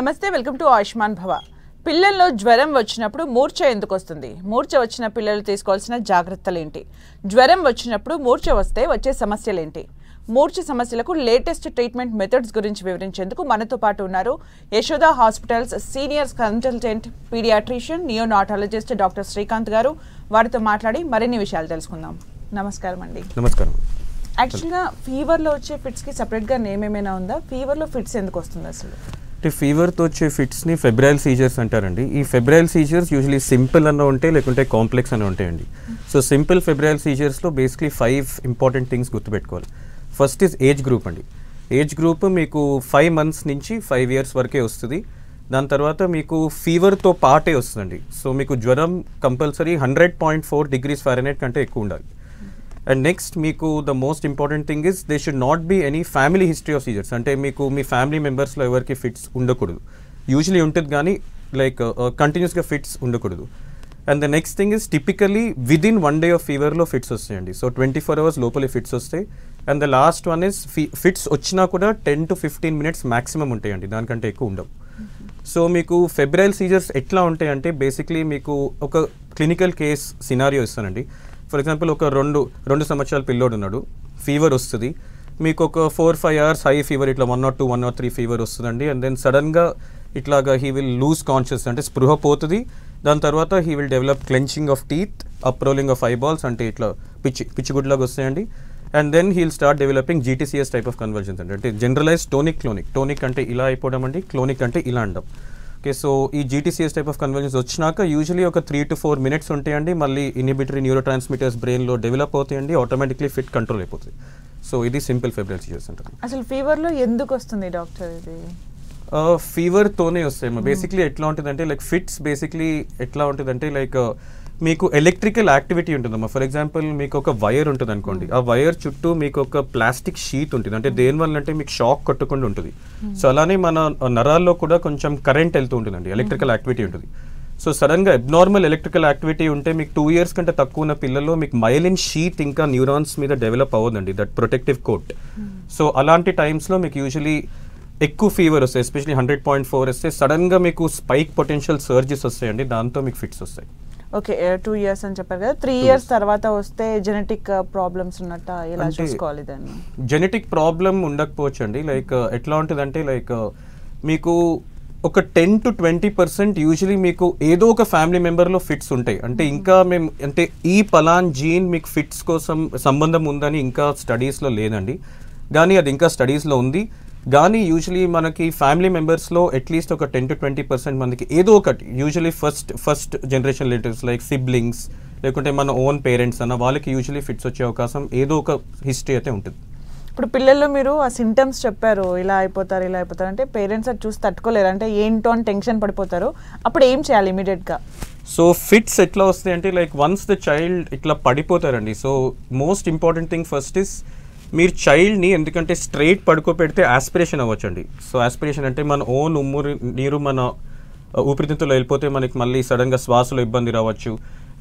నమస్తే, welcome to Ayushman భవ. పిల్లల్లో జ్వరం వచ్చినప్పుడు మూర్ఛ ఎందుకు వస్తుంది? మూర్ఛ వచ్చిన పిల్లలు తీసుకోవాల్సిన జాగ్రత్తలు ఏంటి? జ్వరం వచ్చినప్పుడు మూర్ఛ వస్తే వచ్చే సమస్యలు ఏంటి? మూర్ఛ సమస్యలకు లేటెస్ట్ ట్రీట్మెంట్ మెథడ్స్ గురించి వివరించేందుకు మనతో పాటు ఉన్నారు Yashoda hospitals senior consultant paediatrician neonatologist doctor Srikanth గారు. వారితో మాట్లాడి మరిన్ని విషయాలు తెలుసుకుందాం. నమస్కారం అండి. నమస్కారం. యాక్చువల్గా ఫీవర్లో వచ్చే ఫిట్స్కి సపరేట్గా నేమ్ ఏమైనా ఉందా? ఫీవర్లో ఫిట్స్ ఎందుకు వస్తుంది అసలు? అంటే ఫీవర్తో వచ్చే ఫిట్స్ని ఫెబ్రైల్ సీజర్స్ అంటారండి. ఈ ఫెబ్రైల్ సీజర్స్ యూజువలీ సింపుల్ అన్న ఉంటాయి, లేకుంటే కాంప్లెక్స్ అని ఉంటాయండి. సో సింపుల్ ఫెబ్రైల్ సీజర్స్లో బేసిక్లీ 5 ఇంపార్టెంట్ థింగ్స్ గుర్తుపెట్టుకోవాలి. ఫస్ట్ ఈజ్ ఏజ్ గ్రూప్ అండి. ఏజ్ గ్రూప్ మీకు 5 months నుంచి 5 years వరకే వస్తుంది. దాని తర్వాత మీకు ఫీవర్తో పాటే వస్తుందండి. సో మీకు జ్వరం కంపల్సరీ 100.4 degrees Fahrenheit కంటే ఎక్కువ ఉండాలి. అండ్ నెక్స్ట్ మీకు the most important thing is they should not be any family history of seizures. అంటే మీకు మీ ఫ్యామిలీ మెంబర్స్లో ఎవరికి ఫిట్స్ ఉండకూడదు. యూజువలీ ఉంటుంది కానీ లైక్ కంటిన్యూస్గా ఫిట్స్ ఉండకూడదు. And the next thing is typically within 1 day of ఫీవర్లో ఫిట్స్ వస్తాయండి. సో 24 hours లోపలే ఫిట్స్ వస్తాయి. And the last one is fits వచ్చినా కూడా 10 to 15 minutes మ్యాక్సిమం ఉంటాయండి, దానికంటే ఎక్కువ ఉండవు. సో మీకు ఫెబ్రైల్ సీజర్స్ ఎట్లా ఉంటాయంటే బేసిక్లీ మీకు ఒక క్లినికల్ కేస్ సినారియో ఇస్తానండి. ఫర్ ఎగ్జాంపుల్ ఒక రెండు సంవత్సరాల పిల్లోడు ఉన్నాడు, ఫీవర్ వస్తుంది, మీకు ఒక 4-5 hours హై ఫీవర్, ఇట్లా 102, 103 ఫీవర్ వస్తుందండి. అండ్ దెన్ సడన్గా ఇట్లాగా హీ విల్ లూజ్ కాన్షియస్, అంటే స్పృహ పోతుంది. దాని తర్వాత he will develop clenching of teeth, up rolling of eyeballs, అంటే ఇట్లా పిచ్చిగుడ్లాగా వస్తాయండి. And then he'll start developing GTCS type of convulsions అంటే జనరలైజ్ టోనిక్ అంటే ఇలా అయిపోవడం అండి, క్లోనిక్ అంటే ఇలా అంటాం. ఓకే, సో ఈ జీటీసీఎస్ టైప్ ఆఫ్ కన్వర్జన్స్ వచ్చినాక యూజువలీ ఒక 3 to 4 minutes ఉంటాయండి. మళ్ళీ ఇన్హిబిటరీ న్యూరో ట్రాన్స్మిటర్స్ బ్రెయిన్లో డెవలప్ అవుతాయండి, ఆటోమేటిక్లీ ఫిట్ కంట్రోల్ అయిపోతుంది. సో ఇది సింపుల్ ఫెబ్రైల్ సీజర్స్ అంటారు. అసలు ఫీవర్లో ఎందుకు వస్తుంది డాక్టర్ ఇది? ఫీవర్తోనే వస్తాయి. బేసిక్లీ ఎట్లా ఉంటుందంటే లైక్ ఫిట్స్ బేసిక్లీ ఎట్లా ఉంటుందంటే లైక్ మీకు ఎలక్ట్రికల్ యాక్టివిటీ ఉంటుందమ్మా. ఫర్ ఎగ్జాంపుల్ మీకు ఒక వైర్ ఉంటుంది అనుకోండి, ఆ వైర్ చుట్టూ మీకు ఒక ప్లాస్టిక్ షీట్ ఉంటుంది. అంటే దేనివల్ల అంటే మీకు షాక్ కొట్టకుండా ఉంటుంది. సో అలానే మన నరాల్లో కూడా కొంచెం కరెంట్ వెళ్తూ ఉంటుందండి, ఎలక్ట్రికల్ యాక్టివిటీ ఉంటుంది. సో సడన్గా అబ్నార్మల్ ఎలక్ట్రికల్ యాక్టివిటీ ఉంటే మీకు 2 years కంటే తక్కువ ఉన్న పిల్లల్లో మీకు మైలిన్ షీట్ ఇంకా న్యూరాన్స్ మీద డెవలప్ అవ్వదండి, దట్ ప్రొటెక్టివ్ కోట్. సో అలాంటి టైమ్స్లో మీకు యూజువలీ ఎక్కువ ఫీవర్ వస్తాయి, ఎస్పెషలీ 100.4 వస్తే సడన్గా మీకు స్పైక్ పొటెన్షియల్ సర్జెస్ వస్తాయండి, దాంతో మీకు ఫిట్స్ వస్తాయి. ఓకే, 2 years అని చెప్పారు కదా, 3 years తర్వాత వస్తే జెనెటిక్ ప్రాబ్లమ్స్ ఉన్నట్ట, ఎలా చూసుకోవాలి దాన్ని? జెనెటిక్ ప్రాబ్లం ఉండకపోవచ్చు అండి. లైక్ ఎట్లా ఉంటుందంటే లైక్ మీకు ఒక 10 to 20% యూజువలీ మీకు ఏదో ఒక ఫ్యామిలీ మెంబర్లో ఫిట్స్ ఉంటాయి. అంటే ఇంకా మేము అంటే ఈ పలాన్ జీన్ మీకు ఫిట్స్ కోసం సంబంధం ఉందని ఇంకా స్టడీస్లో లేదండి, కానీ అది ఇంకా స్టడీస్లో ఉంది. కానీ యూజువలీ మనకి ఫ్యామిలీ మెంబర్స్లో అట్లీస్ట్ ఒక 10 to 20% మందికి ఏదో ఒకటి, usually first generation relatives like siblings లేకుంటే మన ఓన్ పేరెంట్స్ అన్న వాళ్ళకి యూజువలీ ఫిట్స్ వచ్చే అవకాశం ఏదో ఒక హిస్టరీ అయితే ఉంటుంది. ఇప్పుడు పిల్లల్లో మీరు ఆ సింటమ్స్ చెప్పారు, ఇలా అయిపోతారు అంటే పేరెంట్స్ అది చూసి తట్టుకోలేరు, అంటే ఏంటో అని టెన్షన్ పడిపోతారు. అప్పుడు ఏం చేయాలి ఇమీడియట్గా? సో ఫిట్స్ ఎట్లా వస్తాయి అంటే లైక్ వన్స్ ద చైల్డ్ ఇట్లా పడిపోతారండి. So most important thing first is మీరు చైల్డ్ని, ఎందుకంటే స్ట్రైట్ పడుకోపెడితే ఆస్పిరేషన్ అవ్వచ్చండి. సో ఆస్పిరేషన్ అంటే మన ఓన్ నీరు మన ఊపిరితిత్తులో వెళ్ళిపోతే మనకి మళ్ళీ సడన్గా శ్వాసలో ఇబ్బంది రావచ్చు.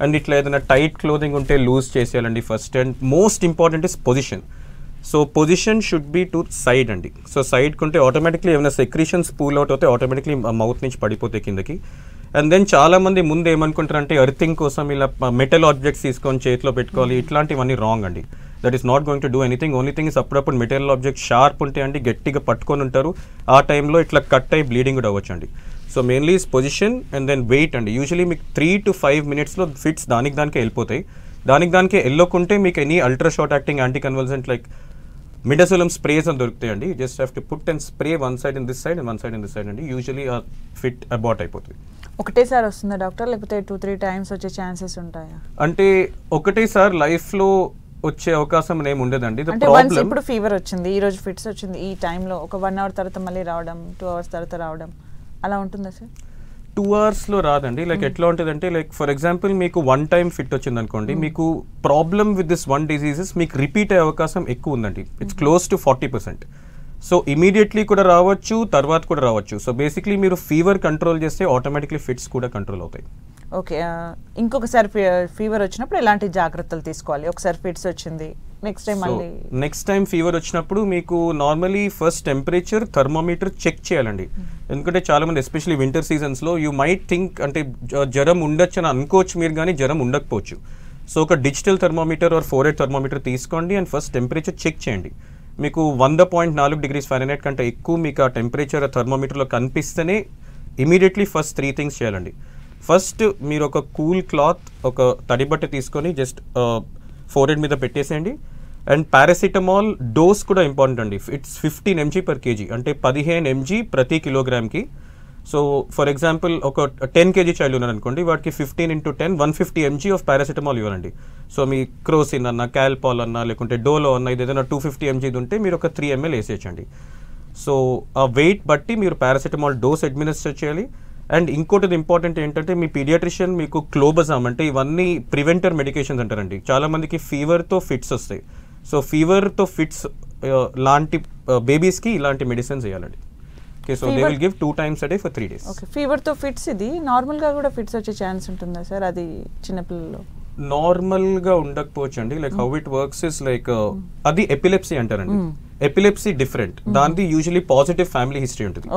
అండ్ ఇట్లా ఏదైనా టైట్ క్లోదింగ్ ఉంటే లూజ్ చేసేయాలండి first. And most important is position. So position should be to side అండి. సో సైడ్ కొంటే ఆటోమేటిక్లీ ఏమైనా సెక్రీషన్స్ పూల్ అవుట్ అవుతే ఆటోమేటిక్లీ మౌత్ నుంచి పడిపోతే కిందకి. అండ్ దెన్ చాలామంది ముందు ఏమనుకుంటారంటే ఎర్తింగ్ కోసం ఇలా మెటల్ ఆబ్జెక్ట్స్ తీసుకొని చేతిలో పెట్టుకోవాలి, ఇట్లాంటివన్నీ రాంగ్ అండి. That is not going to do anything. Only thing is అప్పుడప్పుడు మెటీరియల్ ఆబ్జెక్ట్ షార్ప్ ఉంటే అండి గట్టిగా పట్టుకొని ఉంటారు, ఆ టైంలో ఇట్లా కట్ అయ్యి బ్లీడింగ్ కూడా అవ్వచ్చు అండి. So mainly is position and then weight అండి. యూజువలీ మీకు 3 to 5 minutesలో ఫిట్స్ దానికే వెళ్ళిపోతాయి. దానికే వెళ్ళకుంటే మీకు any ultra short acting anti convulsant like midazolam sprays అని దొరుకుతాయండి. Just have to put and spray one side in this side and one side in this side అండి. యూజువలీ ఆ ఫిట్ అబాట్ అయిపోతుంది. ఒకటేసారి వస్తుందా డాక్టర్, లేకపోతే 2-3 times వచ్చే chances ఉంటాయా? అంటే ఒకటేసారి లైఫ్లో వచ్చే అవకాశం ఏమి ఉండదండి. ఇప్పుడు ఫీవర్ వచ్చింది, ఈ రోజు ఫిట్స్ వచ్చింది, ఈ టైంలో ఒక 1 hour తర్వాత మళ్ళీ రావడం, 2 hours తర్వాత రావడం, అలా ఉంటుందా సార్? 2 hours రాదండి. లైక్ ఎట్లా ఉంటుందంటే లైక్ ఫర్ ఎగ్జాంపుల్ మీకు 1 time ఫిట్ వచ్చింది అనుకోండి, మీకు ప్రాబ్లమ్ విత్ దిస్ 1 diseases మీకు రిపీట్ అయ్యే అవకాశం ఎక్కువ ఉందండి. It's close to 40%. So immediately కూడా రావచ్చు, తర్వాత కూడా రావచ్చు. సో బేసిక్లీ మీరు ఫీవర్ కంట్రోల్ చేస్తే ఆటోమేటిక్లీ ఫిట్స్ కూడా కంట్రోల్ అవుతాయి. ఓకే, ఇంకొకసారి ఫీవర్ వచ్చినప్పుడు ఎలాంటి జాగ్రత్తలు తీసుకోవాలి? ఒకసారి ఫిట్స్ వచ్చింది, నెక్స్ట్ టైం ఫీవర్ వచ్చినప్పుడు మీకు normally first temperature thermometer check చేయాలండి. ఎందుకంటే చాలా మంది ఎస్పెషల్లీ వింటర్ సీజన్స్లో యూ మైట్ థింక్ అంటే జ్వరం ఉండొచ్చు అని అనుకోవచ్చు మీరు, కానీ జ్వరం ఉండకపోవచ్చు. సో ఒక డిజిటల్ థర్మోమీటర్ ఆర్ 4-8 థర్మోమీటర్ తీసుకోండి అండ్ ఫస్ట్ టెంపరేచర్ చెక్ చేయండి. మీకు 100.4 degrees Fahrenheit కంటే ఎక్కువ మీకు ఆ టెంపరేచర్ థర్మోమీటర్లో కనిపిస్తేనే ఇమీడియట్లీ ఫస్ట్ 3 things చేయాలండి. ఫస్ట్ మీరు ఒక కూల్ క్లాత్, ఒక తడి బట్ట తీసుకొని జస్ట్ ఫోర్హెడ్ మీద పెట్టేసేయండి. అండ్ పారాసిటమాల్ డోస్ కూడా ఇంపార్టెంట్ అండి. ఇట్స్ 15 mg per kg, అంటే 15 mg ప్రతి కిలోగ్రామ్కి. సో ఫర్ ఎగ్జాంపుల్ ఒక 10 kg చైల్డ్ ఉన్నారు అనుకోండి, వాటికి 15 × 10 150 mg ఆఫ్ పారాసిటమాల్ ఇవ్వాలండి. సో మీ క్రోసిన్ అన్న, క్యాల్పాల్ అన్న, లేకుంటే డోలో అన్న, ఇది ఏదైనా 250 mg ఉంటే మీరు ఒక 3 ml వేసేయచ్చండి. సో ఆ వెయిట్ బట్టి మీరు పారాసిటమాల్ డోస్ అడ్మినిస్టర్ చేయాలి. అండ్ ఇంకోటి ఇంపార్టెంట్ ఏంటంటే మీ పీడియాట్రిషియన్ మీకు క్లోబజామ్, అంటే ఇవన్నీ ప్రివెంటర్ మెడికేషన్స్ అంటారండి. చాలా మందికి ఫీవర్తో ఫిట్స్ వస్తాయి. సో ఫీవర్తో ఫిట్స్ లాంటి బేబీస్కి ఇలాంటి మెడిసిన్స్ వేయాలండి. Okay, so they will give 2 times a day for 3 days. Okay, ఫీవర్తో ఫిట్స్ ఇది నార్మల్గా కూడా ఫిట్స్ వచ్చే ఛాన్స్ ఉంటుందా సార్? అది చిన్నపిల్లల్లో నార్మల్గా ఉండకపోవచ్చు అండి. Like how it works is like అది ఎపిలెప్సీ అంటారండి. ఎపిలెప్సీ డిఫరెంట్, దానిది యూజువలీ పాజిటివ్ ఫ్యామిలీ హిస్టరీ ఉంటుంది.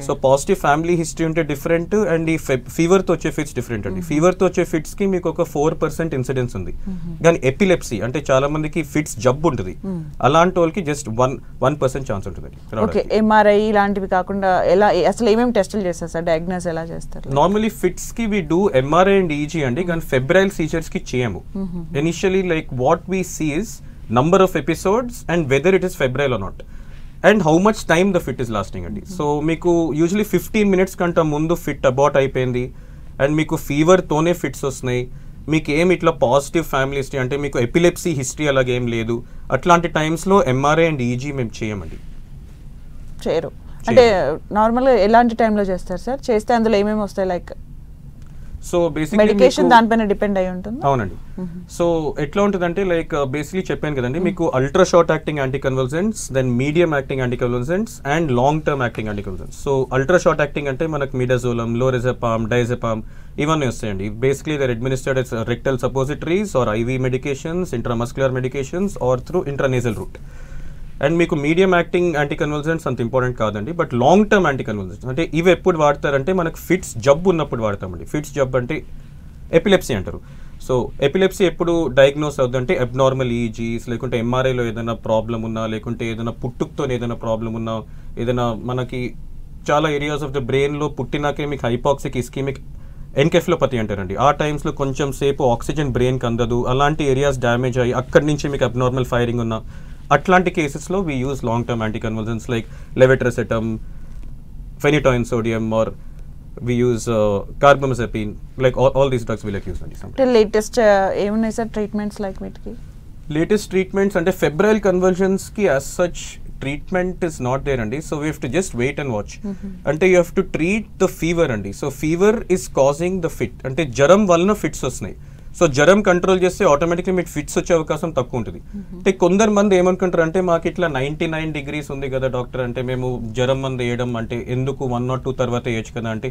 సో పాజిటివ్ ఫ్యామిలీ హిస్టరీ ఉంటే డిఫరెంట్, అండ్ ఈ ఫీవర్తో వచ్చే ఫిట్స్ డిఫరెంట్ అండి. ఫీవర్తో వచ్చే ఫిట్స్ కి మీకు ఒక 4% ఇన్సిడెన్స్ ఉంది. కానీ ఎపిలెప్సీ అంటే చాలా మందికి ఫిట్స్ జబ్బు ఉంటుంది, అలాంటి వాళ్ళకి జస్ట్ 1% ఛాన్స్ ఉంటుంది. ఎంఆర్ఐ ఇలాంటివి కాకుండా ఎలా అసలు ఏమేమి టెస్టులు చేస్తారు సార్? డయాగ్నోస్ ఎలా చేస్తారు? నార్మలీ ఫిట్స్ కి we do MRI and EEG అండి, కానీ ఫెబ్రైల్ సీజర్స్ కి చేయము. Initially like what we see is number of episodes and whether it is febrile or not and how much time the fit is lasting andi. So meeku usually 15 minutes kanta mundu fit abort అయిపోయింది and meeku fever tone fits వస్తున్నాయి, మీకు ఏం ఇట్లా positive family history అంటే మీకు epilepsy history అలాగే ఏం లేదు, అట్లాంటి టైమ్స్లో ఎంఆర్ఐ అండ్ ఈజీ మేము చేయమండి. చేయరు అంటే నార్మల్గా ఎలాంటి టైంలో చేస్తారు సార్? చేస్తే అందులో ఏమేమి వస్తాయి? లైక్ సో బేసిక్లీ మెడికేషన్ దానిపైన డిపెండ్ అయి ఉంటుంది. అవునండి. సో ఎట్లా ఉంటుందంటే లైక్ బేసిక్లీ చెప్పాను కదండి, మీకు ultra short acting anticonvulsants, then medium acting anticonvulsants and long term acting anticonvulsants. So ultra short acting అంటే మనకు మిడాజోలం, లోరెజెపామ్, డైజెపామ్ ఇవన్నీ వస్తాయండి. Basically they're administered as rectal suppositories or IV medications, intramuscular medications or through intranasal route. And మీకు medium acting anticonvulsants అంత important కాదండి, but long term యాంటీకన్వల్సెంట్స్ అంటే ఇవి ఎప్పుడు వాడతారంటే మనకు ఫిట్స్ జబ్బు ఉన్నప్పుడు వాడతామండి. ఫిట్స్ జబ్బు అంటే ఎపిలెప్సీ అంటారు. సో ఎపిలెప్సీ ఎప్పుడు డయాగ్నోస్ అవుతుందంటే అబ్నార్మల్ ఈజీస్, లేకుంటే ఎంఆర్ఐలో ఏదైనా ప్రాబ్లం ఉన్నా, లేకుంటే ఏదైనా పుట్టుకతో ఏదైనా ప్రాబ్లం ఉన్నా, ఏదైనా మనకి చాలా ఏరియాస్ ఆఫ్ ద బ్రెయిన్లో పుట్టినాకే మీకు హైపాక్సిక్ ఇస్కీమిక్ ఎన్కెఫ్లోపతి అంటారండి. ఆ టైమ్స్లో కొంచెం సేపు ఆక్సిజన్ బ్రెయిన్కి అందదు, అలాంటి ఏరియాస్ డ్యామేజ్ అయ్యి అక్కడి నుంచి మీకు అబ్నార్మల్ ఫైరింగ్ ఉన్నా, అట్లాంటి కేసెస్లో we use long term anticonvulsants like levetiracetam, phenytoin sodium or we use carbamazepine, like all these drugs we like use అండి. లేటెస్ట్ ఏమున్నాయి సార్ ట్రీట్మెంట్స్ లైక్ వీటికి? లేటెస్ట్ ట్రీట్మెంట్స్ అంటే ఫెబ్రైల్ కన్వల్షన్స్ కి as such treatment is not there అండి. So we have to just wait and watch. అంటే you have to treat the fever అండి. So fever is causing the fit, అంటే జ్వరం వలన fits వస్తున్నాయి. So జ్వరం కంట్రోల్ చేస్తే ఆటోమేటిక్లీ మీకు ఫిట్స్ వచ్చే అవకాశం తక్కువ ఉంటుంది. అంటే కొందరు మంది ఏమనుకుంటారు అంటే మాకు ఇట్లా 99 degrees ఉంది కదా డాక్టర్, అంటే మేము జ్వరం మంది వేయడం అంటే ఎందుకు 102 తర్వాత వేయచ్చు కదా అంటే,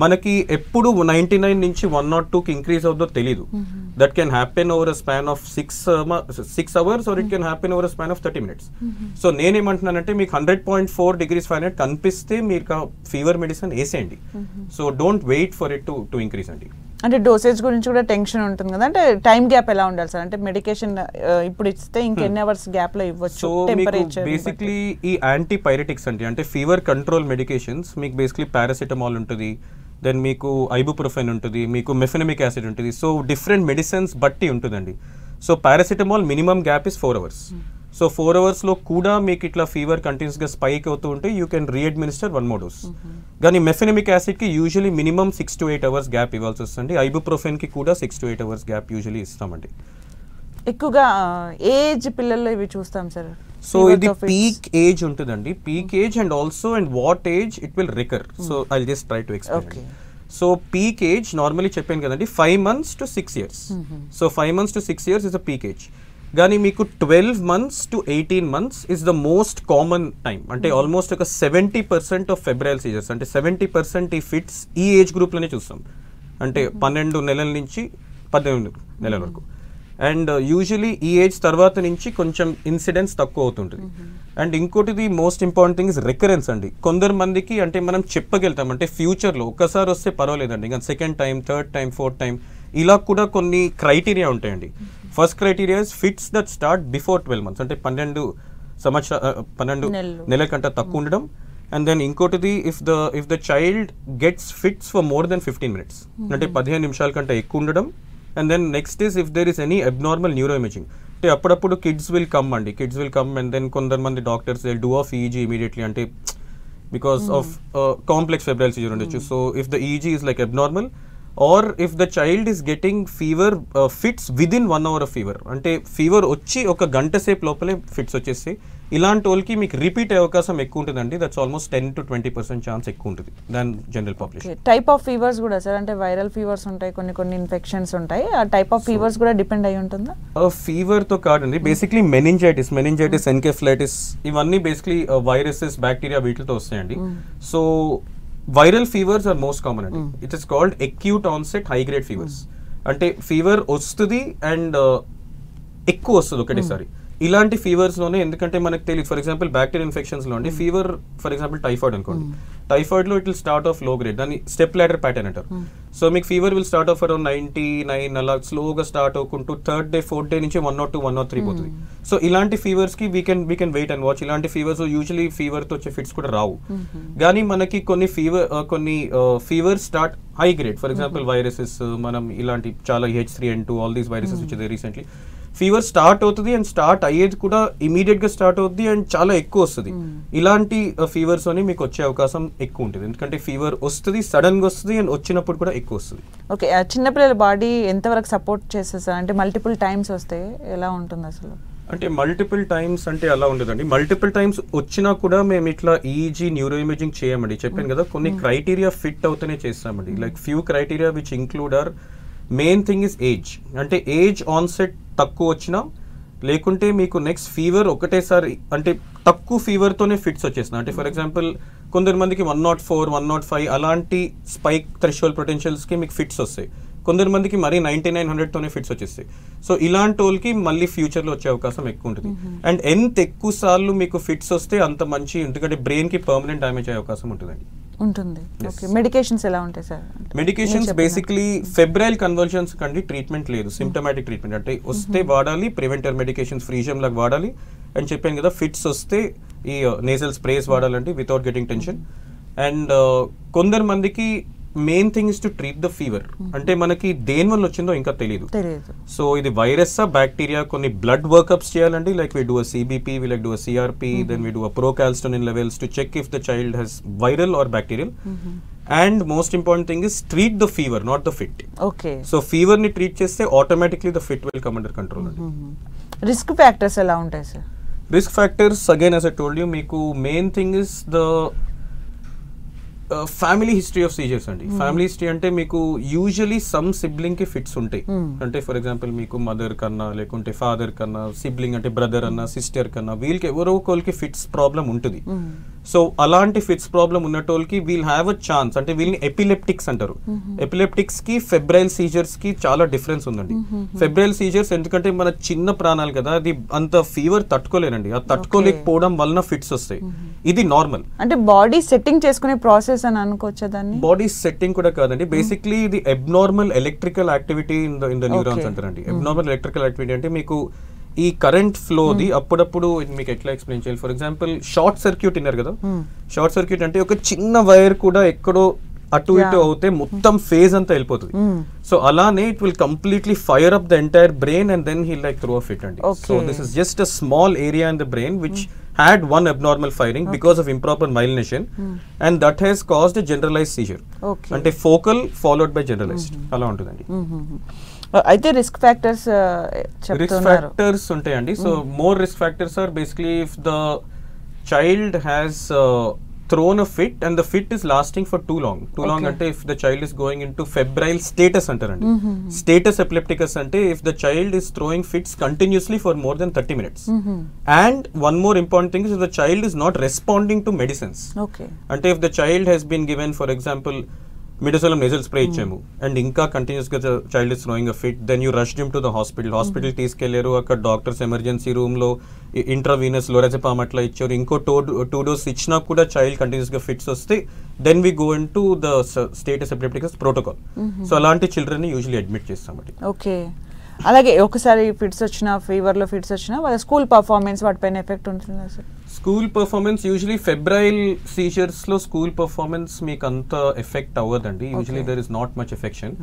మనకి ఎప్పుడు 99 నుంచి 102కి ఇంక్రీజ్ అవుతుందో తెలీదు. That can happen over a span of 6 hours or it can happen over a span of 30 minutes. So నేనేమంటున్నానంటే మీకు 100.4 degrees Fahrenheit కనిపిస్తే మీరు ఫీవర్ మెడిసిన్ వేసేయండి. So don't wait for it to increase అండి. అంటే డోసేజ్ గురించి కూడా టెన్షన్ ఉంటుంది కదా, అంటే టైం గ్యాప్ ఎలా ఉండాలి సార్? అంటే మెడికేషన్ ఇప్పుడు ఇస్తే ఇంకెన్ని అవర్స్ గ్యాప్ లో ఇవ్వచ్చు? సో మీకు బేసిక్లీ ఈ యాంటీపైరెటిక్స్ అంటే ఫీవర్ కంట్రోల్ మెడికేషన్స్ మీకు బేసిక్లీ పారాసిటమాల్ ఉంటుంది, దెన్ మీకు ఐబుప్రోఫెన్ ఉంటుంది, మీకు మెఫెనమిక్ యాసిడ్ ఉంటుంది. సో డిఫరెంట్ మెడిసిన్స్ బట్టి ఉంటుందండి. So paracetamol minimum gap is 4 hours. So 4 hours లో కూడా మీకు ఇట్లా ఫీవర్ కంటిన్యూస్గా స్పైక్ అవుతూ ఉంటే you can readminister 1 more dose. కానీ మెఫెనమిక్ యాసిడ్కి usually minimum 6 to 8 hours gap ఇవ్వాల్సి వస్తుంది. ఐబుప్రోఫెన్కి కూడా 6 to 8 hours గ్యాప్ యూజువలీ ఇస్తామండి. ఎక్కువగా ఏజ్ పిల్లల్లో ఇవి చూస్తాం సార్. సో ఇది పీక్ ఏజ్ ఉంటుందండి, peak age and also and what age it will రికర్. So I just try to explain. So peak age normally చెప్పాను కదండి 5 months to 6 years. So 5 months to 6 years is a peak age. కానీ మీకు 12 months to 18 months is the most common time. అంటే almost ఒక 70% of febrile scissors, అంటే 70% ఈ fits ఈ age గ్రూప్లోనే చూస్తాం. అంటే 12 నెలల నుంచి 18 నెలల వరకు. అండ్ యూజువలీ ఈ ఏజ్ తర్వాత నుంచి కొంచెం ఇన్సిడెన్స్ తక్కువ అవుతుంటుంది. అండ్ ఇంకోటిది most important thing is recurrence అండి. కొందరు మందికి అంటే మనం చెప్పగలుగుతాం అంటే ఫ్యూచర్లో ఒక్కసారి వస్తే పర్వాలేదండి, ఇంకా second time, third time, fourth time ఇలా కూడా కొన్ని క్రైటీరియా ఉంటాయండి. First criteria is fits that start before 12 months, అంటే 12 నెలల కంటే తక్కువ ఉండడం. అండ్ దెన్ ఇంకోటిది if the child gets fits for more than 15 minutes, అంటే 15 నిమిషాల కంటే ఎక్కువ ఉండడం. And then next is if there is any abnormal neuro imaging, అంటే అప్పుడప్పుడు kids will come and then కొంతమంది doctors they do of EEG immediately, అంటే because of complex febrile seizure ఉండొచ్చు. So if the EEG is like abnormal or if the child is getting fever fits within 1 hour of fever, అంటే fever వచ్చి ఒక గంట సేపు లోపలే fits వచ్చేసి, ఇలాంటి వాళ్ళకి మీకు రిపీట్ అయ్యే అవకాశం ఎక్కువ ఉంటుందండి. దట్స్ ఆల్మోస్ట్ 10 to 20% ఛాన్స్ ఎక్కువ ఉంటుంది than general population. Type of fevers కూడా సార్, అంటే వైరల్ ఫీవర్స్ ఉంటాయి, కొన్ని ఇన్ఫెక్షన్స్ ఉంటాయి, ఆ టైప్ ఆఫ్ ఫీవర్స్ కూడా డిపెండ్ అయి ఉంటుందా? ఫీవర్ తో కాదండి, బేసిక్లీ మెనింజైటిస్, ఎన్కెఫ్లైటిస్ ఇవన్నీ బేసిక్లీ వైరసెస్, బ్యాక్టీరియా వీటితో వస్తాయండి. So viral fevers are most common అండి. It is called acute onset high grade fevers, అంటే ఫీవర్ వస్తుంది అండ్ ఎక్కువ వస్తుంది ఒకటేసారి. ఇలాంటి ఫీవర్స్ లోనే, ఎందుకంటే మనకు తెలియదు, ఫర్ ఎగ్జాంపుల్ బ్యాక్టీరియల్ ఇన్ఫెక్షన్స్ లో అండి ఫీవర్, ఫర్ ఎగ్జాంపుల్ టైఫాయిడ్ అనుకోండి, టైఫాయిడ్ లో it will start off low grade, దాన్ని స్టెప్ లాడర్ ప్యాటర్న్ అంటారు. సో మీకు fever will start off around 99 అలా స్లోగా స్టార్ట్ అవ్వకుంటూ థర్డ్ డే, ఫోర్త్ డే నుంచి 102, 103 పోతుంది. సో ఇలాంటి ఫీవర్స్ కి we can wait and watch. ఇలాంటి ఫీవర్స్ యూజువలీ ఫీవర్ తో వచ్చే ఫిట్స్ కూడా రావు, కానీ మనకి కొన్ని fever start high grade, for example viruses, మనం ఇలాంటి చాలా H3N2 ఆల్ దీస్ వైరసెస్ వచ్చేది రీసెంట్లీ, ఫీవర్ స్టార్ట్ అవుతుంది అండ్ స్టార్ట్ అయ్యేది కూడా ఇమీడియట్ గా స్టార్ట్ అవుతుంది అండ్ చాలా ఎక్కువ వస్తుంది. ఇలాంటి ఫీవర్స్ అని మీకు వచ్చే అవకాశం ఎక్కువ ఉంటుంది, ఎందుకంటే ఫీవర్ వస్తుంది, సడన్ గా వస్తుంది అండ్ వచ్చినప్పుడు కూడా ఎక్కువ వస్తుంది. ఓకే, చిన్నపిల్లల బాడీ ఎంతవరకు సపోర్ట్ చేసేస్తారు, అంటే మల్టిపుల్ టైమ్స్ వస్తే ఎలా ఉంటుంది అసలు? అంటే మల్టిపుల్ టైమ్స్ అంటే అలా ఉండదండి. మల్టిపుల్ టైమ్స్ వచ్చినా కూడా మేము ఇట్లా ఈజీ న్యూరో ఇమేజింగ్ చేయమండి. చెప్పాను కదా, కొన్ని క్రైటీరియా ఫిట్ అవుతూనే చేస్తామండి. Like few criteria which include are main thing is age, అంటే ఏజ్ ఆన్సెట్ తక్కువ వచ్చినా, లేకుంటే మీకు నెక్స్ట్ ఫీవర్ ఒకటేసారి, అంటే తక్కువ ఫీవర్తోనే ఫిట్స్ వచ్చేసిన, అంటే ఫర్ ఎగ్జాంపుల్ కొందరు మందికి 104, 105 అలాంటి స్పైక్ థ్రెషోల్డ్ పొటెన్షియల్స్కి మీకు ఫిట్స్ వస్తాయి. కొందరు మందికి మరీ 9900తోనే ఫిట్స్ వచ్చేస్తాయి. సో ఇలాంటి వాళ్ళకి మళ్ళీ ఫ్యూచర్లో వచ్చే అవకాశం ఎక్కువ ఉంటుంది. అండ్ ఎంత ఎక్కువ సార్లు మీకు ఫిట్స్ వస్తే అంత మంచి, ఎందుకంటే బ్రెయిన్కి పర్మనెంట్ డ్యామేజ్ అయ్యే అవకాశం ఉంటుందండి. ఓకే, మెడికేషన్స్ ఎలా ఉంటాయి sir? Medications basically febrile conversions కండి ట్రీట్మెంట్ లేదు, సిమ్టమాటిక్ ట్రీట్మెంట్, అంటే వస్తే వాడాలి, ప్రివెంటర్ మెడికేషన్స్ ఫ్రీజియం లాగా వాడాలి. అండ్ చెప్పాను కదా, ఫిట్స్ వస్తే ఈ నేజల్ స్ప్రేస్ వాడాలంటే వితౌట్ గెటింగ్ టెన్షన్. అండ్ కొందరు మందికి main thing is to treat the fever, అంటే మనకి దేని వల్ల వచ్చిందో ఇంకా తెలియదు. సో ఇది వైరస్సా, బ్యాక్టీరియా, కొన్ని బ్లడ్ వర్కప్స్ చేయాలండి. Like we do a CBP, we like do a CRP, then we do a procalcitonin levels to check if the child has viral or bacterial. And most important thing is treat the fever, not the fit. Okay, so fever ని treat చేస్తే automatically the fit will come under control అండి. Risk factors ఎలా ఉంటాయి sir? Risk factors again as I told you, మీకు main thing is the family history of seizures అండి. Family history అంటే మీకు usually some sibling కి fits ఉంటాయి, అంటే ఫర్ ఎగ్జాంపుల్ మీకు మదర్ కన్నా, లేకుంటే ఫాదర్ కన్నా, సిబ్లింగ్ అంటే బ్రదర్ అన్నా, సిస్టర్ కన్నా, వీళ్ళకి ఎవరో ఒకరికి ఫిట్స్ ప్రాబ్లం ఉంటుంది. సో అలాంటి ఫిట్స్ ప్రాబ్లం ఉన్నటోళ్ళకి వీల్ హ్యావ్ అ ఛాన్స్, అంటే వీళ్ళని ఎపిలెప్టిక్స్ అంటారు. ఎపిలెప్టిక్స్ కి ఫెబ్రైల్ సీజర్స్ కి చాలా డిఫరెన్స్ ఉందండి. ఫెబ్రైల్ సీజర్స్ ఎందుకంటే మన చిన్న ప్రాణాలు కదా, అది అంత ఫీవర్ తట్టుకోలేనండి, ఆ తట్టుకోలేకపోవడం వలన ఫిట్స్ వస్తాయి. ఇది నార్మల్, అంటే బాడీ సెట్టింగ్ చేసుకునే ప్రాసెస్ అని అనుకోవచ్చా దాన్ని? బాడీ సెట్టింగ్ కూడా కాదండి, బేసిక్లీ ఇది abnormal electrical activity in the neurons అంటారండి. అబ్నార్మల్ ఎలక్ట్రికల్ యాక్టివిటీ అంటే మీకు ఈ కరెంట్ ఫ్లోది అప్పుడప్పుడు మీకు ఎట్లా ఎక్స్ప్లెయిన్ చేయాలి, ఫర్ ఎగ్జాంపుల్ షార్ట్ సర్క్యూట్ విన్నారు కదా, షార్ట్ సర్క్యూట్ అంటే ఒక చిన్న వైర్ కూడా ఎక్కడో అటు ఇటు అవుతే మొత్తం ఫేజ్ అంతా వెళ్ళిపోతుంది. సో అలానే it will completely fire up the entire brain and then he like through of it అండి. So this is just a small area in the brain which had one abnormal firing because of improper myelination, and that has caused a generalized seizure. అంటే focal followed by generalized అలా ఉంటుందండి. అయితే risk factors ఉంటాయండి. So more risk factors are basically if the child has thrown a fit and the fit is lasting for too long అంటే if the child is going into febrile status అంటారండి. Status epilepticus అంటే if the child is throwing fits continuously for more than 30 minutes. And one more important thing is if the child is not responding to medicines. అంటే if the child has been given, for example, midazolam nasal spray ఇచ్చాము and ఇంకా continuous గా child is throwing a fit, then you rush him to the hospital తీసుకెళ్లారు, అక్కడ doctors emergency room లో intravenous lorazepam అట్లా ఇచ్చారు, ఇంకో 2 డోస్ ఇచ్చినా కూడా చైల్డ్ కంటిన్యూస్ గా ఫిట్స్ వస్తే then we go into the status epilepticus protocol. So అలాంటి చిల్డ్రన్ ని యూజువల్లీ అడ్మిట్ చేస్తామండి. ఓకే, అలాగే ఒకసారి ఫిట్స్ వచ్చినా, ఫీవర్లో ఫిట్స్ వచ్చినా వాళ్ళ స్కూల్ పర్ఫార్మెన్స్ వాటిపైన ఎఫెక్ట్ ఉంటుందా sir? School performance usually febrile seizures లో స్కూల్ పర్ఫార్మెన్స్ మీకు అంత ఎఫెక్ట్ అవ్వదండి. Usually there is not much affection.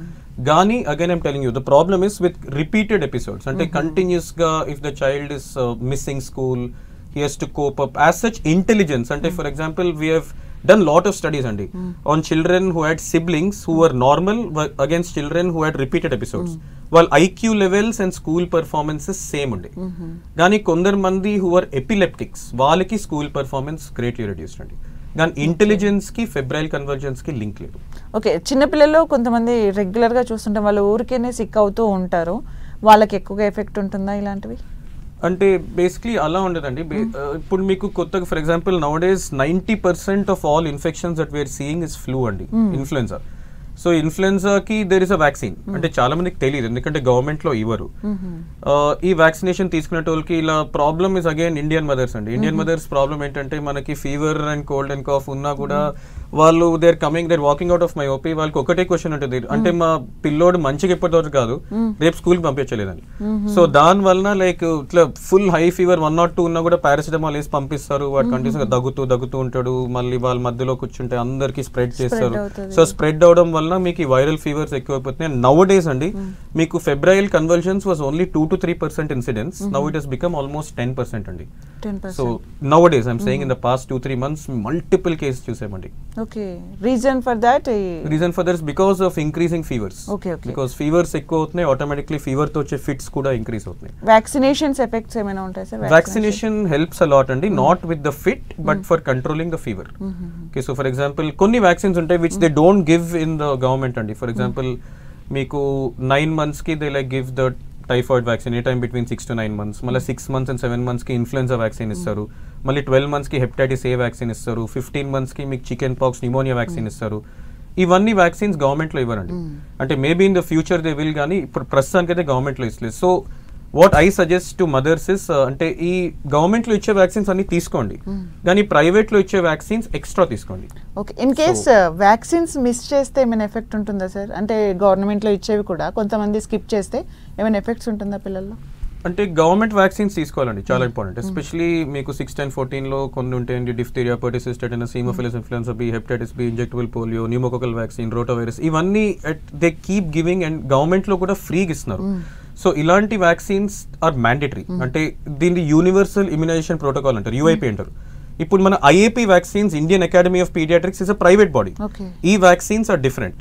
కానీ again I'm telling you the problem is with repeated episodes. అంటే కంటిన్యూస్ గా if the child is missing school, he has to cope up. As such, intelligence, and for example, we have done lot of studies on children who had siblings who were normal against children who had repeated episodes. While IQ levels and school performances same unde. Gani kondar mandi who were epileptics, వాళ్ళకి school performance greatly reduced అండి. కానీ intelligence కి febrile convergence కి link లేదు. Okay, చిన్నపిల్లల్లో కొంతమంది regular గా చూస్తుంటే వాళ్ళు ఊరికేనే సిక్ అవుతూ ఉంటారు, వాళ్ళకి ఎక్కువగా ఎఫెక్ట్ ఉంటుందా ఇలాంటివి? అంటే బేసిక్లీ అలా ఉండదండి. ఇప్పుడు మీకు కొత్తగా for example nowadays 90% of all infections that we're seeing is flu అండి, ఇన్ఫ్లుయెన్జా. సో ఇన్ఫ్లుయెన్జాకి దేర్ ఇస్ అ వ్యాక్సిన్. అంటే చాలా మందికి తెలియదు ఎందుకంటే గవర్నమెంట్ లో ఇవ్వరు. ఈ వ్యాక్సినేషన్ తీసుకునే వాళ్ళకి ఇలా problem is again Indian mothers అండి. ఇండియన్ మదర్స్ ప్రాబ్లమ్ ఏంటంటే మనకి fever and cold and cough ఉన్నా కూడా వాళ్ళు there walking out of my OP. వాళ్ళకి ఒకటే క్వశ్చన్ ఉంటుంది, అంటే మా పిల్లోడు మంచిగా ఎప్పటివరకు కాదు, రేపు స్కూల్ కి పంపించలేదని. సో దాని వలన లైక్ ఇట్లా ఫుల్ హై ఫీవర్ 102 ఉన్నా కూడా పారాసిటమాల్ వేసి పంపిస్తారు. వాడు కంటిన్యూస్ గా దగ్గుతూ ఉంటాడు, మళ్ళీ వాళ్ళ మధ్యలో కూర్చుంటే అందరికి స్ప్రెడ్ చేస్తారు. సో స్ప్రెడ్ అవడం వల్ల మీకు వైరల్ ఫీవర్స్ ఎక్కువైపోతున్నాయి. నౌ డేస్ అండి మీకు febrile convulsions was only 2 to 3% incidence. Now it has become almost 10% అండి. So now days I'm saying in the past 2-3 months multiple cases చూసామండి. Okay, reason for that is because of increasing fevers. Okay. Because fevers ఎక్కువ అవుతున్నాయి, automatically fever తో వచ్చే fits కూడా increase అవుతున్నాయి. వాక్సినేషన్స్ effects ఏమైనా ఉంటాయి sir? Vaccination helps a lot అండి, not with the fit but for controlling the fever. Okay, so for example కొన్ని వ్యాక్సిన్స్ ఉంటాయి which they don't give in the government అండి. ఫర్ ఎగ్జాంపుల్ మీకు 9 months కి they like give the typhoid vaccine a time between 6 to 9 months. మళ్ళీ 6 months and 7 months కి influenza vaccine ఇస్తారు. మళ్ళీ 12 months కి హెపటైటిస్ ఏ వ్యాక్సిన్ ఇస్తారు. 15 months కి మీకు చికెన్ పాక్స్, న్యూమోనియా వ్యాక్సిన్ ఇస్తారు. ఇవన్నీ వ్యాక్సిన్స్ గవర్నమెంట్ లో ఇవ్వరండి. అంటే maybe in the future they will, కానీ ఇప్పుడు ప్రస్తుతానికి అయితే గవర్నమెంట్ లో ఇస్తలేదు. So what I suggest to mothers is, అంటే ఈ గవర్నమెంట్ లో ఇచ్చే వ్యాక్సిన్స్ అన్ని తీసుకోండి, కానీ ప్రైవేట్ లో ఇచ్చే వ్యాక్సిన్స్ ఎక్స్ట్రా తీసుకోండి. Okay, in case vaccines miss చేస్తే ఏమైనా ఎఫెక్ట్ ఉంటుందా సార్? అంటే గవర్నమెంట్ లో ఇచ్చేవి కూడా కొంతమంది స్కిప్ చేస్తే ఏమైనా ఎఫెక్ట్స్ ఉంటుందా పిల్లల్లో? అంటే గవర్నమెంట్ వ్యాక్సిన్స్ తీసుకోవాలండి, చాలా ఇంపార్టెంట్. ఎస్పెషలీ మీకు 6, 10, 14 లో కొన్ని ఉంటాయండి, diphtheria, pertussis, tetanus, haemophilus influenza B, hepatitis B, injectable polio, pneumococcal vaccine, rotavirus, ఇవన్నీ they keep giving and government లో కూడా ఫ్రీగా ఇస్తున్నారు. సో ఇలాంటి వ్యాక్సిన్స్ ఆర్ మ్యాండేటరీ. అంటే దీన్ని యూనివర్సల్ ఇమ్యునైజేషన్ ప్రోటోకాల్ అంటారు, యూఐపీ అంటారు. ఇప్పుడు మన IAP vaccines, Indian Academy of Pediatrics is a private body. ఈ vaccines are different.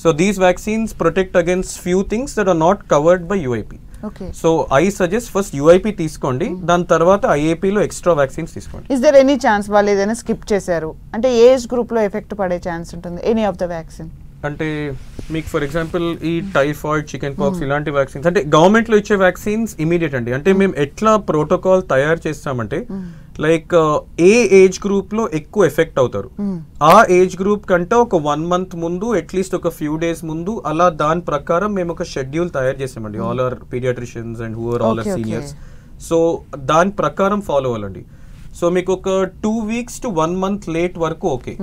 So these vaccines protect against few things that are not covered by UIP. So I suggest first UIP తీసుకోండి, దాని తర్వాత ఐఏపీలో extra vaccines తీసుకోండి. Is there any chance వాళ్ళు ఏదైనా skip చేశారు అంటే ఏజ్ గ్రూప్ లో ఎఫెక్ట్ పడే ఛాన్స్ ఉంటుంది ఎనీ ఆఫ్ ద వ్యాక్సిన్? అంటే మీకు ఫర్ ఎగ్జాంపుల్ ఈ టైఫాయిడ్, చికెన్ పాక్స్ ఇలాంటి వ్యాక్సిన్స్ అంటే గవర్నమెంట్ లో ఇచ్చే వ్యాక్సిన్స్ ఇమీడియట్ అండి. అంటే మేము ఎట్లా ప్రోటోకాల్ తయారు చేస్తామంటే లైక్ ఏ ఏజ్ గ్రూప్ లో ఎక్కువ ఎఫెక్ట్ అవుతారు, ఆ ఏజ్ గ్రూప్ కంటే ఒక 1 month ముందు, అట్లీస్ట్ ఒక ఫ్యూ డేస్ ముందు, అలా దాని ప్రకారం మేము ఒక షెడ్యూల్ తయారు చేసామండి. All our paediatricians and who are all our seniors. సో దాని ప్రకారం ఫాలో అవ్వాలండి. సో మీకు ఒక 2 weeks to 1 month లేట్ వరకు ఓకే,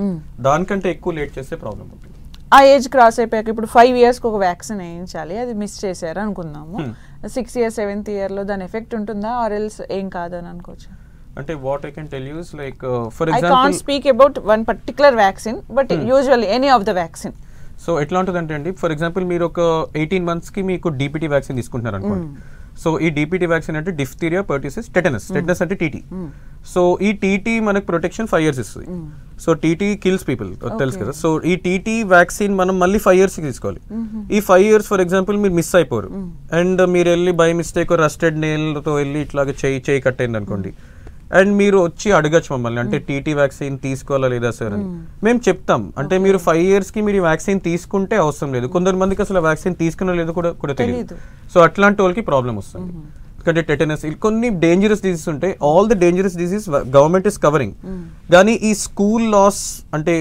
దానికంటే ఎక్కువ లేట్ చేస్తే ప్రాబ్లం ఉంటుంది. ఆ ఏజ్ క్రాస్ అయిపోయాక ఇప్పుడు 5 years కి ఒక వ్యాక్సిన్ వేయించాలి, అది మిస్ చేశారు అనుకుందాము, 6 years 7th year లో దాని ఎఫెక్ట్ ఉంటుందా ఆర్ ఎల్స్ ఏం కాదని అనుకోవచ్చు? అంటే what I can tell you is like for example I can't speak about one particular vaccine but usually any of the vaccine. So ఎట్లా ఉంటుందంటే అండి, ఫర్ ఎగ్జాంపుల్ మీరు ఒక 18 months కి మీకు డీపీటీ వ్యాక్సిన్ తీసుకుంటున్నారు అనుకోండి. సో ఈ డీపీటీ వ్యాక్సిన్ అంటే డిఫ్తీరియా, పర్టిసిస్, టెటనస్ అంటే టీటీ. సో ఈ టీటీ మనకు ప్రొటెక్షన్ 5 years ఇస్తుంది. సో టీటీ కిల్స్ పీపుల్, తెలుసు కదా. సో ఈ టీటీ వ్యాక్సిన్ మనం మళ్ళీ 5 years కి తీసుకోవాలి. ఈ 5 years ఫర్ ఎగ్జాంపుల్ మీరు మిస్ అయిపోరు అండ్ మీరు వెళ్ళి బై మిస్టేక్ రస్టెడ్ నెయిల్ తో వెళ్ళి ఇట్లాగా చేయి కట్టయింది అనుకోండి, అండ్ మీరు వచ్చి అడగచ్చు మమ్మల్ని, అంటే టీటీ వ్యాక్సిన్ తీసుకోవాలా లేదా సార్ అని. మేము చెప్తాం, అంటే మీరు 5 years కి మీరు వ్యాక్సిన్ తీసుకుంటే అవసరం లేదు. కొందరు మందికి అసలు వ్యాక్సిన్ తీసుకున్న లేదు కూడా తెలియదు. సో అట్లాంటి వాళ్ళకి ప్రాబ్లం వస్తుంది. ఎందుకంటే టెటనస్, కొన్ని డేంజరస్ డిసీజెస్ ఉంటాయి. All the dangerous disease government is covering. కానీ ఈ స్కూల్ లాస్ అంటే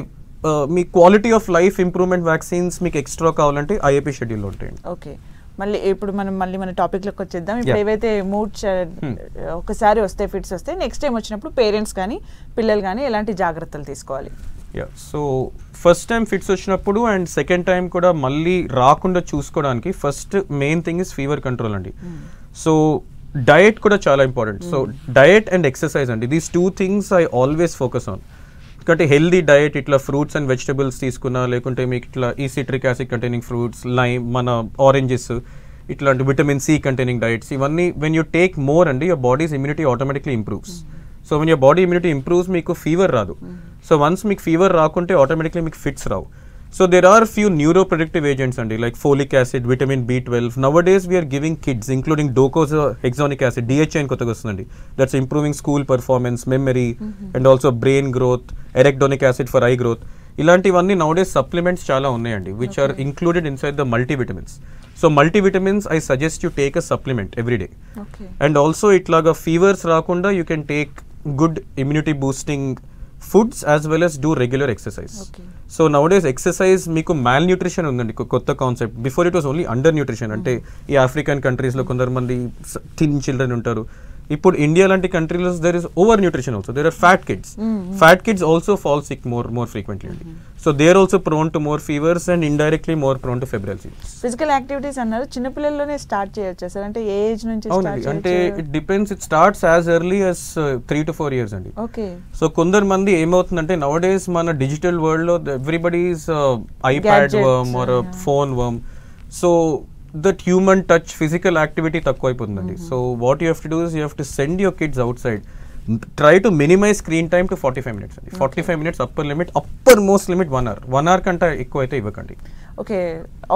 మీ quality of life improvement vaccines మీకు ఎక్స్ట్రా కావాలంటే ఐఏపీ షెడ్యూల్లో ఉంటాయండి. ఓకే, ఇప్పుడు మనం మన టాపిక్లోకి వచ్చేద్దాం. ఇప్పుడు ఏవైతే ఒకసారి వస్తే ఫిట్స్ వస్తే నెక్స్ట్ టైం వచ్చినప్పుడు పేరెంట్స్ కానీ పిల్లలు కానీ ఎలాంటి జాగ్రత్తలు తీసుకోవాలి? సో ఫస్ట్ టైం ఫిట్స్ వచ్చినప్పుడు అండ్ సెకండ్ టైం కూడా మళ్ళీ రాకుండా చూసుకోవడానికి first main thing is fever control అండి. సో డయట్ కూడా చాలా important. So diet and exercise అండి, these 2 things I always focus on. ఎందుకంటే హెల్దీ డయట్ ఇట్లా ఫ్రూట్స్ అండ్ వెజిటబుల్స్ తీసుకున్నా, లేకుంటే మీకు ఇట్లా ఈ citric acid containing fruits, lime, మన ఆరెంజెస్, ఇట్లాంటి విటమిన్ సి కంటైనింగ్ డయట్స్, ఇవన్నీ వెన్ యూ టేక్ మోర్ అండి your bodies immunity automatically improves. So when your body immunity improves మీకు ఫీవర్ రాదు. సో వన్స్ మీకు ఫీవర్ రాకుంటే ఆటోమేటిక్లీ మీకు fits Rao. So there are few neuroprotective agents and like folic acid, vitamin B12. Nowadays we are giving kids, including docosahexaonic acid, DHA in kottaga vastundandi. That's improving school performance, memory, and also brain growth. Arachidonic acid for eye growth. Ilantivanni nowadays supplements chala unnayandi, which are included inside the multivitamins. So multivitamins, I suggest you take a supplement every day. Okay. And also itlaga fevers raakunda you can take good immunity boosting foods as well as do regular exercise. Okay. So nowadays exercise meeku malnutrition undandi kotta concept. Before it was only undernutrition. Ante ee African countries lo kondaru mandi thin children untaru. ఇప్పుడు India లాంటి కంట్రీలో there is over nutrition also. There are fat kids. Fat kids also fall sick more frequently. So they are also prone to more fevers and indirectly more prone to febrile seizures. Physical activities అన్నారు, చిన్న పిల్లల్లోనే start చేయొచ్చా sir? అంటే ఏ age నుంచి start చేయొచ్చు? అంటే it depends. It starts as early as 3 to 4 years అండి. Okay. So కొందరు మంది ఏమవుతుందంటే నవడేస్ మన డిజిటల్ వరల్డ్ లో everybody is iPad worm or phone worm. So that human touch, physical activity తక్కువ అయిపోతుందండి. So what you have to do is you have to send your kids outside. Try to minimise screen time to 45 minutes అండి. 45 minutes upper limit, upper most limit 1 hour. 1 hour కంటే ఎక్కువ అయితే ఇవ్వకండి. Okay,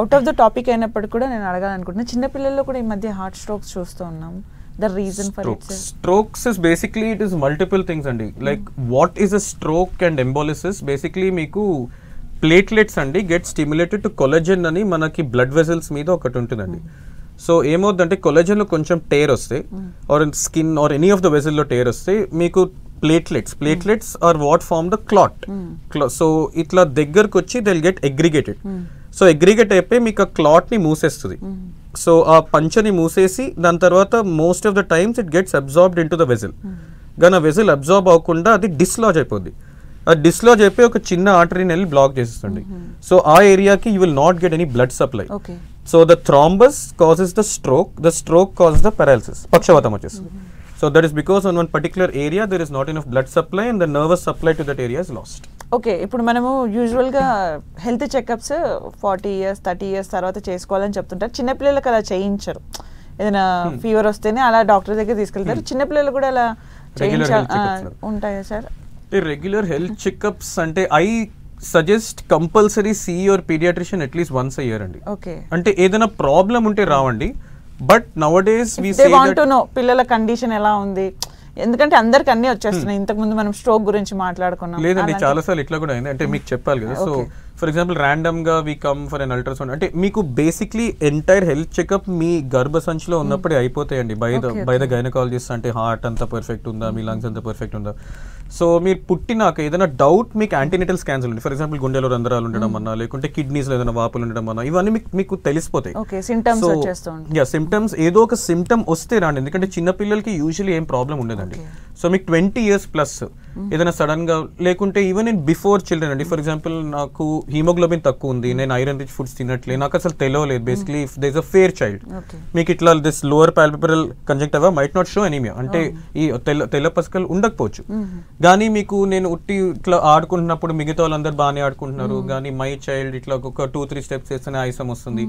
out of the topic అయినప్పటికీ కూడా నేను అడగాలనుకుంటున్నా, చిన్న పిల్లల్లో కూడా ఈ మధ్య హార్ట్ స్ట్రోక్స్ చూస్తూ ఉన్నాం. The reason for it, sir? Strokes is basically, it is multiple things అండి. Like what is a stroke and embolysis? Basically మీకు ప్లేట్లెట్స్ అండి గెట్ స్టిమ్యులేటెడ్ టు కొలజన్ అని మనకి బ్లడ్ వెసల్స్ మీద ఒకటి ఉంటుందండి. సో ఏమవుతుందంటే కొలజన్లో కొంచెం టేర్ వస్తే or skin or any of the వెసల్లో టేర్ వస్తే మీకు platelets are what form the clot. So ఇట్లా దగ్గరకు వచ్చి they will get aggregated. So aggregate అయిపోయి మీకు ఆ క్లాట్ని మూసేస్తుంది. సో ఆ పంచని మూసేసి దాని తర్వాత most of the times it gets absorbed in to the vessel. కానీ ఆ వెసల్ అబ్జార్బ్ అవ్వకుండా అది డిస్లాజ్ అయిపోద్ది. అది డిస్లాజ్ అయిపోయి ఒక చిన్న ఆర్టరీని వెళ్ళి బ్లాక్ చేస్తుంది. సో ఆ ఏరియాకి you will not get any blood supply. So the thrombus causes the stroke causes the paralysis, పక్షవాతం వచ్చేస్తుంది. So that is because on one particular area there is not enough blood supply and the nervous supply to that area is last. Okay, ఇప్పుడు మనము యూజువల్గా health checkups 40 years 30 years తర్వాత చేసుకోవాలని చెప్తుంటారు. చిన్నపిల్లలకు అలా చేయించరు. ఏదైనా ఫీవర్ వస్తేనే అలా డాక్టర్ దగ్గర తీసుకెళ్తారు. చిన్నపిల్లలు కూడా అలా ఉంటాయా సార్? రెగ్యులర్ హెల్త్ చెకప్స్ అంటే I suggest compulsory see your paediatrician at least once a year అండి. ఓకే, అంటే ఏదైనా ప్రాబ్లం ఉంటే రావండి. But nowadays we say want to know పిల్లల కండిషన్ ఎలా ఉంది, ఎందుకంటే అందరికి అన్ని వచ్చేస్తున్నాయి. ఇంతకు ముందు మనం స్ట్రోక్ గురించి మాట్లాడుకున్నాం. లేదండి, చాలా సార్లు ఇట్లా కూడా అయింది. అంటే మీకు చెప్పాలి కదా. సో ఫర్ ఎగ్జాంపుల్ ర్యాండమ్ గా we come for an ultrasound అంటే మీకు బేసిక్లీ ఎంటైర్ హెల్త్ చెకప్ మీ గర్భసంచిలో ఉన్నప్పుడే అయిపోతాయండి బై ద గైనకాలజిస్ట్. అంటే హార్ట్ అంతా పర్ఫెక్ట్ ఉందా, మీ లంగ్స్ అంతా పర్ఫెక్ట్ ఉందా. సో మీరు పుట్టినాక ఏదైనా డౌట్ మీకు యాంటీనేటల్ స్కాన్స్ ఉంటాయి. ఫర్ ఎగ్జాంపుల్ గుండెలో రంధ్రాలు ఉండడం అన్నా, లేకుంటే కిడ్నీస్ లో ఏదైనా వాపులు ఉండడం అన్నా, ఇవన్నీ మీకు తెలిసిపోతాయి. సిమ్టమ్స్ ఏదో ఒక సిమ్టమ్ వస్తే రాండి. ఎందుకంటే చిన్న పిల్లలకి యూజువల్లీ ఏం ప్రాబ్లం ఉండదండి. సో మీకు 20 years ప్లస్ ఏదైనా సడన్ గా, లేకుంటే ఈవెన్ ఇన్ బిఫోర్ చిల్డ్రన్ అండి. ఫర్ ఎగ్జాంపుల్ నాకు హీమోగ్లోబిన్ తక్కువ ఉంది, నేను ఐరన్ రిచ్ ఫుడ్స్ తినట్లేదు, నాకు అసలు తెలియలేదు. Basically if there is a fair child, మీకు ఇట్లా this lower palpebral conjunctiva might not show anaemia, అంటే ఈ తెల్ల పసకలు ఉండకపోవచ్చు. కానీ మీకు నేను ఉట్టి ఇట్లా ఆడుకుంటున్నప్పుడు మిగతా వాళ్ళందరూ బాగానే ఆడుకుంటున్నారు, కానీ మై చైల్డ్ ఇట్లా ఒక 2-3 steps చేస్తేనే ఆయాసం వస్తుంది.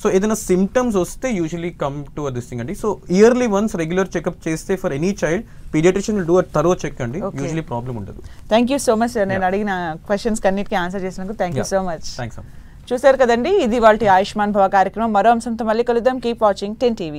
సో ఏదైనా సిమ్టమ్స్ వస్తే usually come to this thing అండి. So yearly once regular checkup చేస్తే for any child paediatrician will do a thorough check అండి. యూజువల్లీ ప్రాబ్లం ఉండదు. Thank you so much sir, నేను అడిగిన క్వశ్చన్స్ అన్నిటికీ ఆన్సర్ చేసినందుకు thank you so much. Thanks. చూసారు కదండి, ఇది వాళ్ళ ఆయుష్మాన్ భవ కార్యక్రమం. మరో అంశంతో మళ్ళీ కలుద్దాం. Keep watching 10 TV.